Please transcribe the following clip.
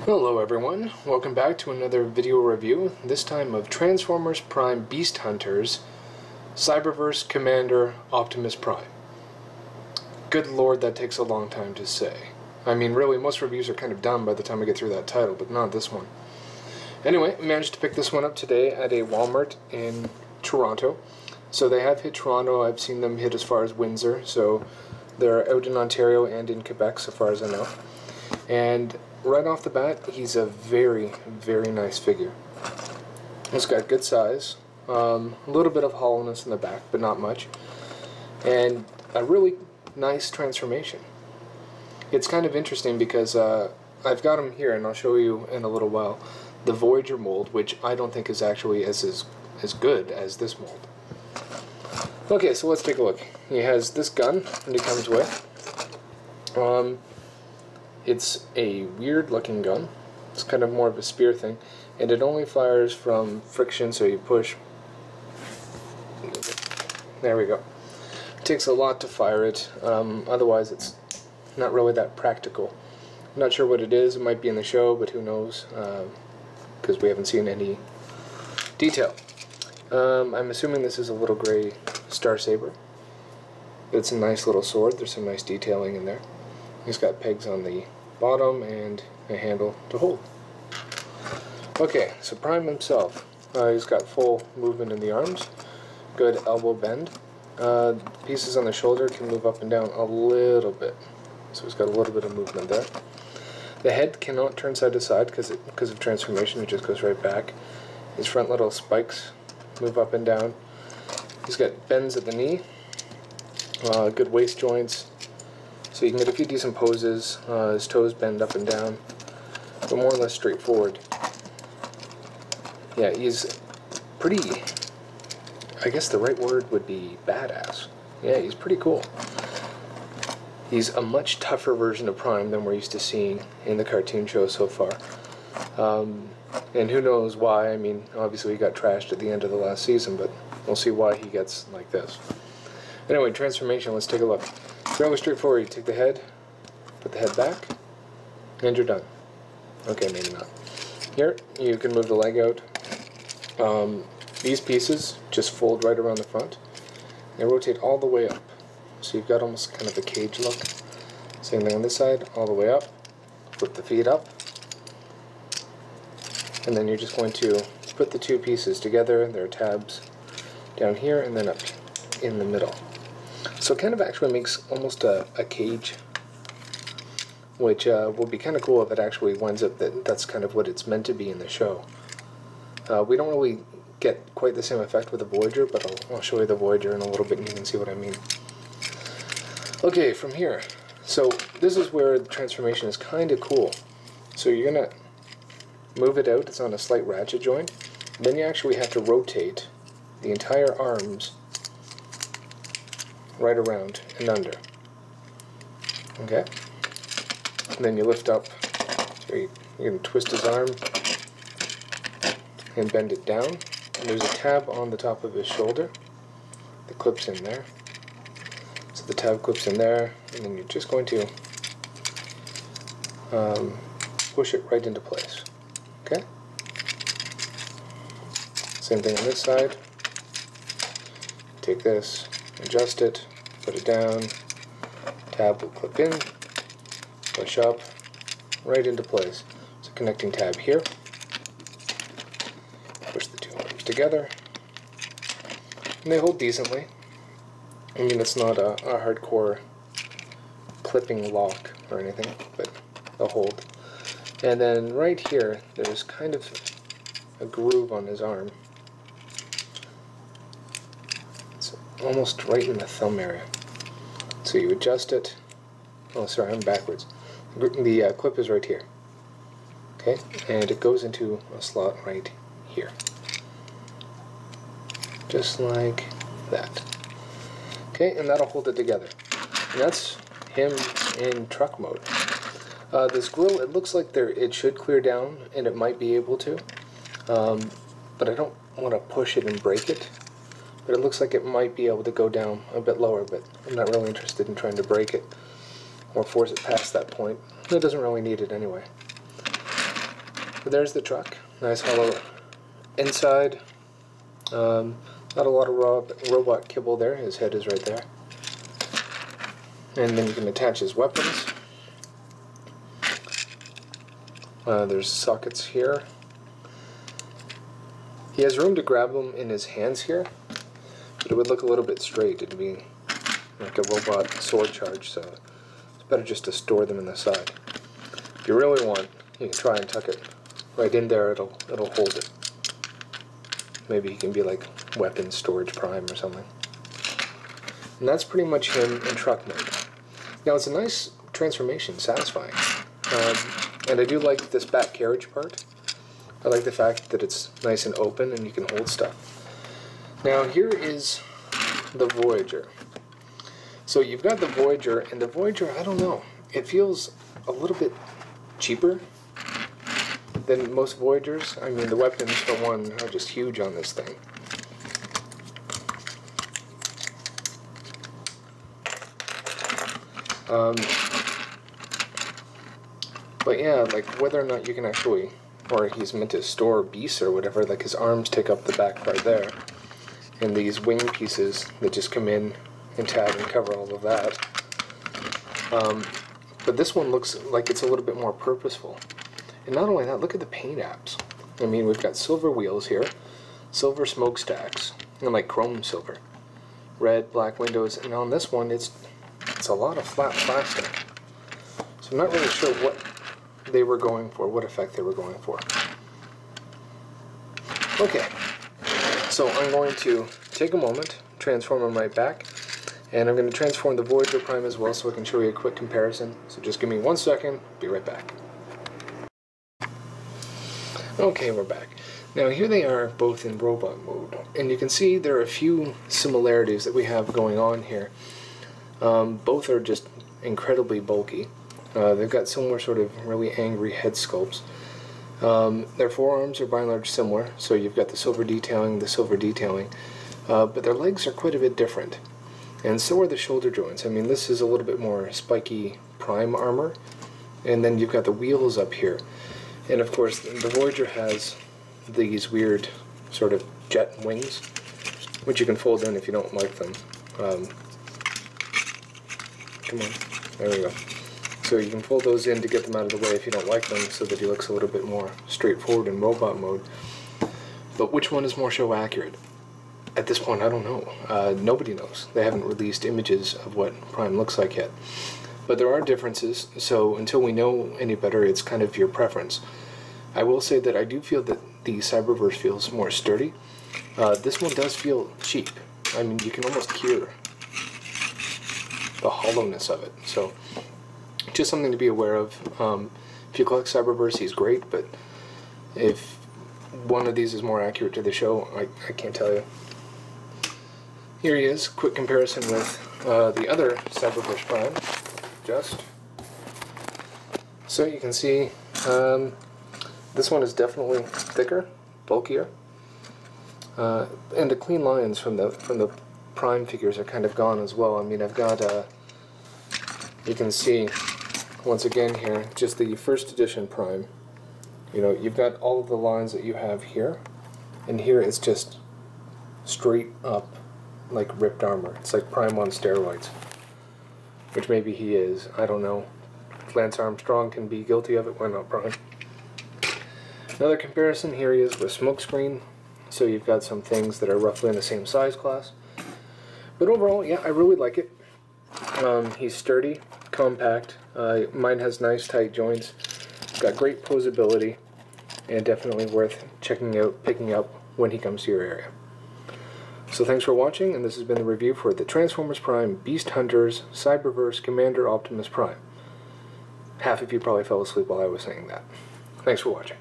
Hello everyone, welcome back to another video review, this time of Transformers Prime Beast Hunters Cyberverse Commander Optimus Prime. Good lord, that takes a long time to say. I mean, really, most reviews are kind of done by the time I get through that title, but not this one. Anyway, I managed to pick this one up today at a Walmart in Toronto. So they have hit Toronto, I've seen them hit as far as Windsor, so they're out in Ontario and in Quebec so far as I know. And right off the bat, he's a very, very nice figure. He's got good size, a little bit of hollowness in the back, but not much, and a really nice transformation. It's kind of interesting because I've got him here, and I'll show you in a little while, the Voyager mold, which I don't think is actually as good as this mold. Okay, so let's take a look. He has this gun that he comes with. It's a weird looking gun. It's kind of more of a spear thing, and it only fires from friction, so you push. There we go. It takes a lot to fire it, otherwise it's not really that practical. I'm not sure what it is. It might be in the show, but who knows, because we haven't seen any detail. I'm assuming this is a little gray Star Saber. It's a nice little sword. There's some nice detailing in there. He's got pegs on the bottom and a handle to hold. Okay, so Prime himself, he's got full movement in the arms, good elbow bend. Pieces on the shoulder can move up and down a little bit, so he's got a little bit of movement there. The head cannot turn side to side because of transformation, it just goes right back. His front little spikes move up and down. He's got bends at the knee, good waist joints, so you can get a few decent poses. His toes bend up and down, but more or less straightforward. Yeah, he's pretty, I guess the right word would be badass. Yeah, he's pretty cool. He's a much tougher version of Prime than we're used to seeing in the cartoon show so far. And who knows why. I mean, obviously he got trashed at the end of the last season, but we'll see why he gets like this. Anyway, transformation, let's take a look. Fairly straightforward. You take the head, put the head back, and you're done. Okay, maybe not. Here, you can move the leg out. These pieces just fold right around the front. They rotate all the way up. So you've got almost kind of a cage look. Same thing on this side, all the way up. Flip the feet up. And then you're just going to put the two pieces together. There are tabs down here and then up in the middle. So it kind of actually makes almost a cage, which will be kind of cool if it actually winds up that's kind of what it's meant to be in the show. We don't really get quite the same effect with the Voyager, but I'll show you the Voyager in a little bit and you can see what I mean. Okay, from here, so this is where the transformation is kind of cool. So you're going to move it out, it's on a slight ratchet joint, then you actually have to rotate the entire arms right around and under. Okay? And then you lift up, so you can twist his arm and bend it down. And there's a tab on the top of his shoulder that clips in there. So the tab clips in there, and then you're just going to push it right into place. Okay? Same thing on this side. Take this, adjust it, put it down, tab will clip in, push up, right into place. So connecting tab here, push the two arms together, and they hold decently. I mean, it's not a hardcore clipping lock or anything, but they'll hold. And then right here, there's kind of a groove on his arm. It's almost right in the thumb area. So you adjust it. Oh, sorry, I'm backwards. The clip is right here. Okay, and it goes into a slot right here. Just like that. Okay, and that'll hold it together. And that's him in truck mode. This grill, it looks like it should clear down, and it might be able to. But I don't want to push it and break it. But it looks like it might be able to go down a bit lower, but I'm not really interested in trying to break it or force it past that point. It doesn't really need it anyway. So there's the truck. Nice hollow inside. Not a lot of robot kibble there. His head is right there. And then you can attach his weapons. There's sockets here. He has room to grab them in his hands here, but it would look a little bit straight. It'd be like a robot sword charge, so it's better just to store them in the side. If you really want, you can try and tuck it right in there. It'll hold it. Maybe he can be like weapons storage prime or something. And that's pretty much him in truck mode. Now it's a nice transformation, satisfying. And I do like this back carriage part. I like the fact that it's nice and open and you can hold stuff. Now here is the Voyager. So you've got the Voyager, and the Voyager, I don't know, it feels a little bit cheaper than most Voyagers. I mean, the weapons, for one, are just huge on this thing. But yeah, like whether or not you can actually, or he's meant to store beasts or whatever, like his arms take up the back part there, and these wing pieces that just come in and tab and cover all of that. But this one looks like it's a little bit more purposeful. And not only that, look at the paint apps. I mean, we've got silver wheels here, silver smokestacks, and like chrome silver, red, black windows, and on this one it's a lot of flat plastic. So I'm not really sure what they were going for, what effect they were going for. Okay, so I'm going to take a moment, transform him right back, and I'm going to transform the Voyager Prime as well so I can show you a quick comparison. So just give me 1 second, be right back. Okay, we're back. Now here they are both in robot mode, and you can see there are a few similarities that we have going on here. Both are just incredibly bulky. They've got similar sort of really angry head sculpts. Their forearms are by and large similar, so you've got the silver detailing, but their legs are quite a bit different. And so are the shoulder joints. I mean, this is a little bit more spiky prime armor, and then you've got the wheels up here. And of course, the Voyager has these weird sort of jet wings, which you can fold in if you don't like them. Come on, there we go. So you can fold those in to get them out of the way if you don't like them, so that he looks a little bit more straightforward in robot mode. But which one is more show accurate? At this point, I don't know. Nobody knows. They haven't released images of what Prime looks like yet. But there are differences, so until we know any better, it's kind of your preference. I will say that I do feel that the Cyberverse feels more sturdy. This one does feel cheap. I mean, you can almost hear the hollowness of it. So, just something to be aware of. If you collect Cyberverse, he's great, but if one of these is more accurate to the show, I can't tell you. Here he is, quick comparison with the other Cyberverse Prime. So you can see this one is definitely thicker, bulkier, and the clean lines from the Prime figures are kind of gone as well. I mean, I've got you can see once again here just the first edition Prime. You know, you've got all of the lines that you have here, and here it's just straight up like ripped armor. It's like Prime on steroids. Which maybe he is, I don't know. If Lance Armstrong can be guilty of it, why not Prime? Another comparison, here he is with Smokescreen. So you've got some things that are roughly in the same size class. But overall, yeah, I really like it. He's sturdy, compact. Mine has nice tight joints. Got great posability, and definitely worth checking out, picking up when he comes to your area. So thanks for watching, and this has been the review for the Transformers Prime Beast Hunters Cyberverse Commander Optimus Prime. Half of you probably fell asleep while I was saying that. Thanks for watching.